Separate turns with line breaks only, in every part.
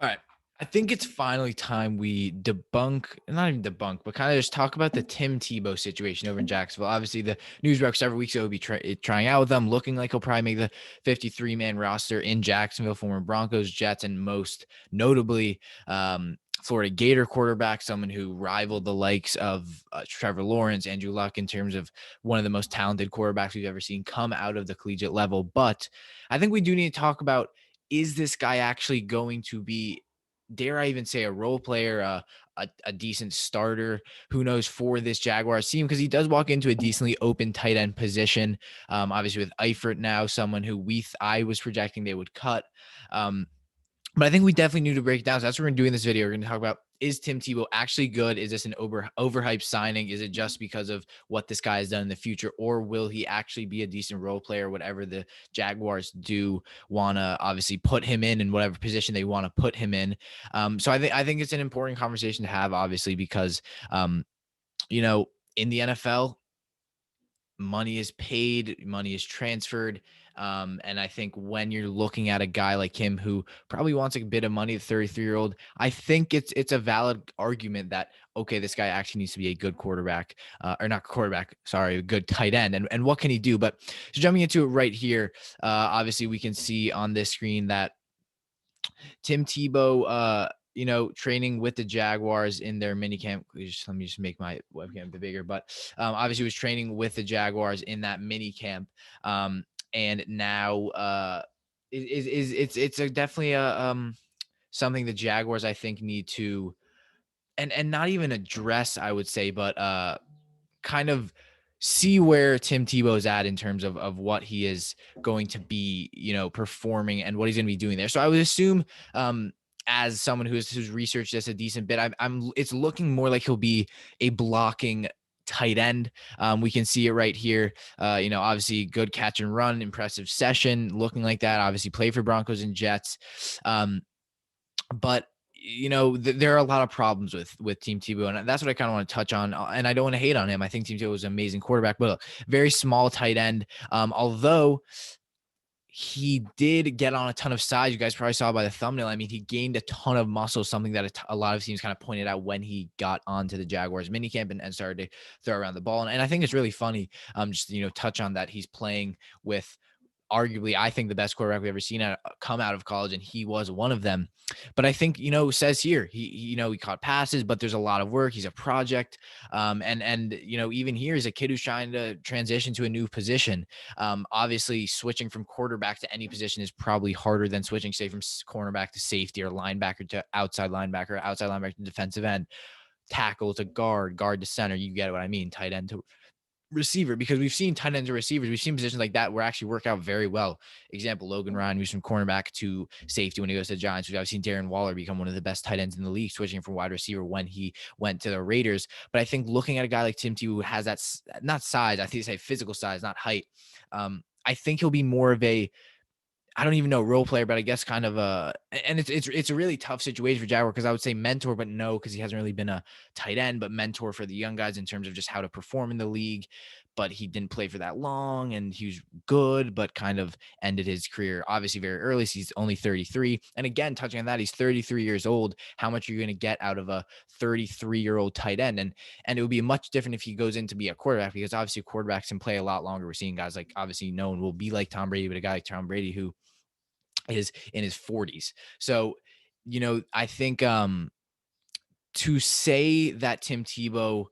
All right. I think it's finally time we debunk, not even debunk, but kind of just talk about the Tim Tebow situation over in Jacksonville. Obviously, the news broke several weeks ago he'll be trying out with them, looking like he'll probably make the 53-man roster in Jacksonville, former Broncos, Jets, and most notably, Florida Gator quarterback, someone who rivaled the likes of Trevor Lawrence, Andrew Luck in terms of one of the most talented quarterbacks we've ever seen come out of the collegiate level. But I think we do need to talk about, is this guy actually going to be, dare I even say, a role player, a decent starter, who knows, for this Jaguars team? Because he does walk into a decently open tight end position. Obviously, with Eifert now, someone who I was projecting they would cut. Um, but I think we definitely need to break it down. So that's what we're going to do in this video. We're going to talk about, is Tim Tebow actually good? Is this an overhyped signing? Is it just because of what this guy has done in the future? Or will he actually be a decent role player, whatever the Jaguars do want to obviously put him in whatever position they want to put him in? So I think it's an important conversation to have, obviously, because, you know, in the NFL, money is paid, money is transferred. And I think when you're looking at a guy like him who probably wants a bit of money, the 33-year-old, I think it's a valid argument that, okay, this guy actually needs to be a good quarterback, or not quarterback, sorry, a good tight end. And what can he do? But so jumping into it right here, obviously we can see on this screen that Tim Tebow, training with the Jaguars in their mini camp. Let me just make my webcam a bit bigger. But obviously, was training with the Jaguars in that mini camp, and now it's definitely something the Jaguars, I think, need to, and not even address, I would say, but kind of see where Tim Tebow is at in terms of what he is going to be, performing and what he's going to be doing there. So I would assume, as someone who's researched this a decent bit, it's looking more like he'll be a blocking tight end. We can see it right here. Obviously good catch and run, impressive session, looking like that. Obviously play for Broncos and Jets. But there are a lot of problems with Team Tebow, and that's what I kind of want to touch on. And I don't want to hate on him. I think Team Tebow was an amazing quarterback, but very small tight end. Although he did get on a ton of size, you guys probably saw by the thumbnail. I mean, he gained a ton of muscle, something that a lot of teams kind of pointed out when he got onto the Jaguars minicamp and started to throw around the ball. And I think it's really funny. Just touch on that. He's playing with, arguably, I think, the best quarterback we've ever seen come out of college, and he was one of them. But I think, says here, he caught passes, but there's a lot of work. He's a project. And even here, he's a kid who's trying to transition to a new position. Obviously, switching from quarterback to any position is probably harder than switching, say, from cornerback to safety, or linebacker to outside linebacker to defensive end, tackle to guard to center. You get what I mean, tight end to receiver, because we've seen tight ends or receivers. We've seen positions like that where actually work out very well. Example, Logan Ryan moves from cornerback to safety when he goes to the Giants. I've seen Darren Waller become one of the best tight ends in the league, switching from wide receiver when he went to the Raiders. But I think looking at a guy like Tim Tebow, who has that, not size, I think they say physical size, not height. I think he'll be more of a, I don't even know, role player, but I guess kind of and it's a really tough situation for Jaguar, because I would say mentor, but no, because he hasn't really been a tight end, but mentor for the young guys in terms of just how to perform in the league. But he didn't play for that long, and he was good, but kind of ended his career obviously very early. So he's only 33. And again, touching on that, he's 33 years old. How much are you going to get out of a 33-year-old tight end? And it would be much different if he goes in to be a quarterback, because obviously quarterbacks can play a lot longer. We're seeing guys like, obviously no one will be like Tom Brady, but a guy like Tom Brady who is in his 40s. So, I think, to say that Tim Tebow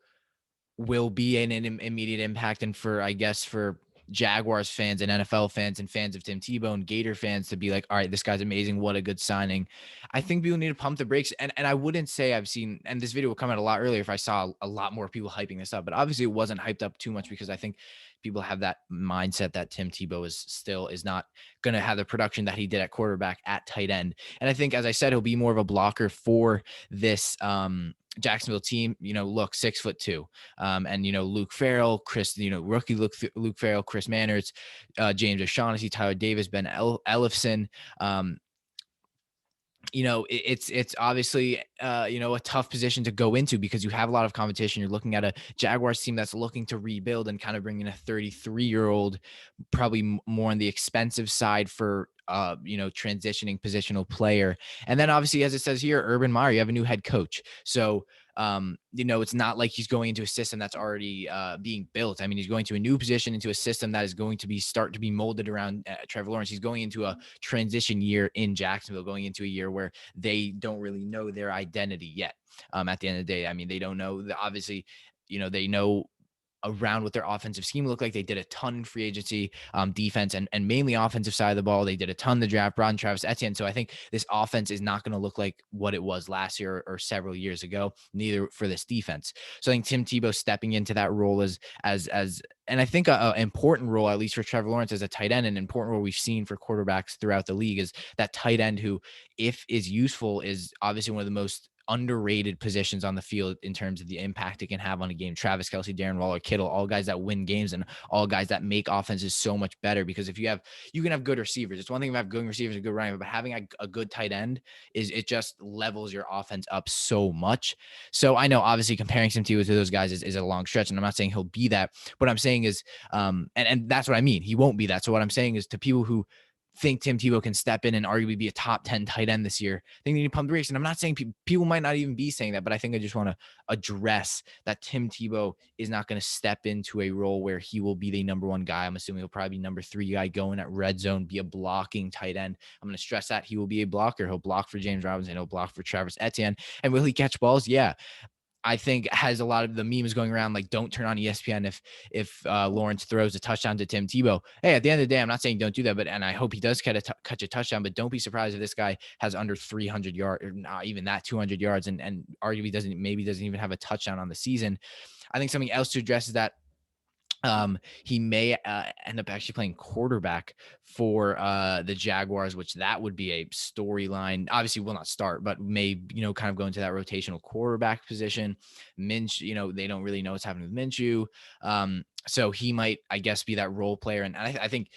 will be an immediate impact, and for, I guess, for Jaguars fans and NFL fans and fans of Tim Tebow and Gator fans to be like, all right, this guy's amazing, what a good signing. I think people need to pump the brakes. And I wouldn't say I've seen, and this video will come out a lot earlier if I saw a lot more people hyping this up, but obviously it wasn't hyped up too much, because I think people have that mindset that Tim Tebow is not going to have the production that he did at quarterback, at tight end. And I think, as I said, he'll be more of a blocker for this Jacksonville team. Look, 6'2", and Luke Farrell, Chris, rookie Luke Farrell, Chris Manners, James O'Shaughnessy, Tyler Davis, Ben Ellefson, it's obviously a tough position to go into because you have a lot of competition. You're looking at a Jaguars team that's looking to rebuild and kind of bring in a 33-year-old, probably more on the expensive side for transitioning positional player. And then obviously, as it says here, Urban Meyer, you have a new head coach. So it's not like he's going into a system that's already being built. I mean, he's going to a new position, into a system that is going to start to be molded around Trevor Lawrence. He's going into a transition year in Jacksonville, going into a year where they don't really know their identity yet. At the end of the day, I mean, they don't know. Obviously, they know around what their offensive scheme looked like. They did a ton in free agency, defense, and mainly offensive side of the ball. They did a ton in the draft, brought in Travis Etienne. So I think this offense is not going to look like what it was last year or several years ago, neither for this defense. So I think Tim Tebow stepping into that role and I think an important role, at least for Trevor Lawrence as a tight end, an important role we've seen for quarterbacks throughout the league is that tight end who, if is useful, is obviously one of the most underrated positions on the field in terms of the impact it can have on a game. Travis Kelce, Darren Waller, Kittle, all guys that win games and all guys that make offenses so much better. Because if you can have good receivers. It's one thing to have good receivers and good running, but having a good tight end it just levels your offense up so much. So I know obviously comparing Tim Tebow to those guys is a long stretch, and I'm not saying he'll be that. What I'm saying is, and that's what I mean. He won't be that. So what I'm saying is, to people who think Tim Tebow can step in and arguably be a top 10 tight end this year, I think they need to pump the brakes. And I'm not saying people might not even be saying that, but I think I just want to address that Tim Tebow is not going to step into a role where he will be the number one guy. I'm assuming he'll probably be number 3 guy going at red zone, be a blocking tight end. I'm going to stress that he will be a blocker. He'll block for James Robinson. He'll block for Travis Etienne. And will he catch balls? Yeah. I think has a lot of the memes going around, like, don't turn on ESPN if Lawrence throws a touchdown to Tim Tebow. Hey, at the end of the day, I'm not saying don't do that, and I hope he does catch a touchdown, but don't be surprised if this guy has under 300 yards, or not even that, 200 yards, and arguably doesn't even have a touchdown on the season. I think something else to address is that he may end up actually playing quarterback for the Jaguars, which that would be a storyline. Obviously will not start, but may, kind of go into that rotational quarterback position. Minshew, they don't really know what's happening with Minshew. So he might, I guess, be that role player. And I think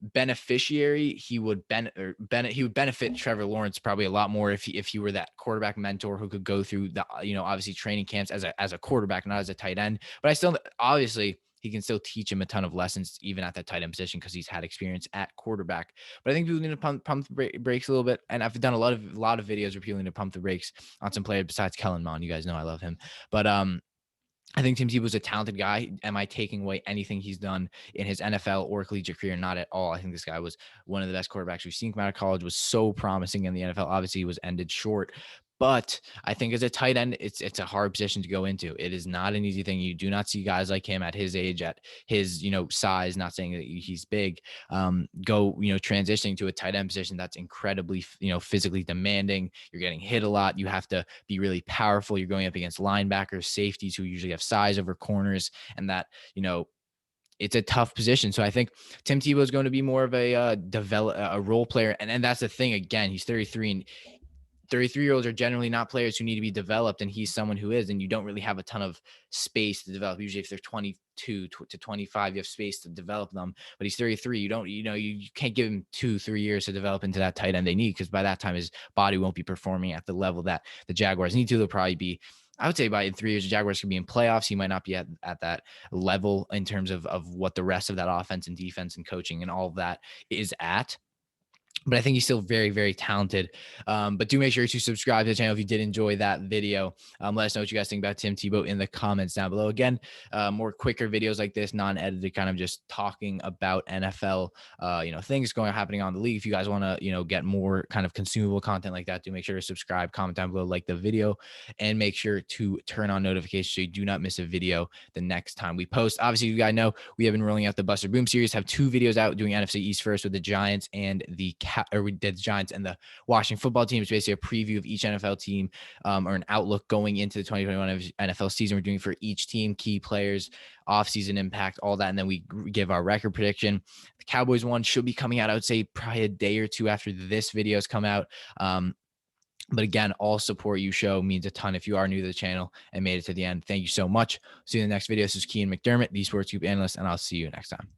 beneficiary, he would benefit Trevor Lawrence probably a lot more if he were that quarterback mentor who could go through the, obviously training camps as a quarterback, not as a tight end. But I still, obviously, he can still teach him a ton of lessons, even at that tight end position, because he's had experience at quarterback. But I think people need to pump the brakes a little bit. And I've done a lot of videos where people need to pump the brakes on some players besides Kellen Mond. You guys know I love him. But I think Tim Tebow is a talented guy. Am I taking away anything he's done in his NFL or collegiate career? Not at all. I think this guy was one of the best quarterbacks we've seen come out of college, was so promising in the NFL. Obviously, he was ended short. But I think as a tight end, it's a hard position to go into. It is not an easy thing. You do not see guys like him at his age, at his, size, not saying that he's big, go, transitioning to a tight end position that's incredibly, physically demanding. You're getting hit a lot. You have to be really powerful. You're going up against linebackers, safeties who usually have size over corners, and that, it's a tough position. So I think Tim Tebow is going to be more of a role player. And that's the thing. Again, he's 33, and 33-year-olds are generally not players who need to be developed, and he's someone who is, and you don't really have a ton of space to develop. Usually if they're 22 to 25, you have space to develop them, but he's 33. You can't give him 2-3 years to develop into that tight end they need, because by that time his body won't be performing at the level that the Jaguars need to. They'll probably be, I would say, in 3 years, the Jaguars could be in playoffs. He might not be at that level in terms of what the rest of that offense and defense and coaching and all of that is at. But I think he's still very, very talented. But do make sure to subscribe to the channel if you did enjoy that video. Let us know what you guys think about Tim Tebow in the comments down below. Again, more quicker videos like this, non-edited, kind of just talking about NFL, things happening on the league. If you guys want to, get more kind of consumable content like that, do make sure to subscribe, comment down below, like the video, and make sure to turn on notifications so you do not miss a video the next time we post. Obviously, you guys know we have been rolling out the Buster Boom series. Have 2 videos out doing NFC East first with the Giants and we did the Giants and the Washington football team. It's basically a preview of each NFL team, or an outlook going into the 2021 NFL season. We're doing for each team, key players, offseason impact, all that. And then we give our record prediction. The Cowboys one should be coming out, I would say, probably a day or 2 after this video's come out. But again, all support you show means a ton. If you are new to the channel and made it to the end, thank you so much. See you in the next video. This is Cian McDermott, the Sports Group analyst, and I'll see you next time.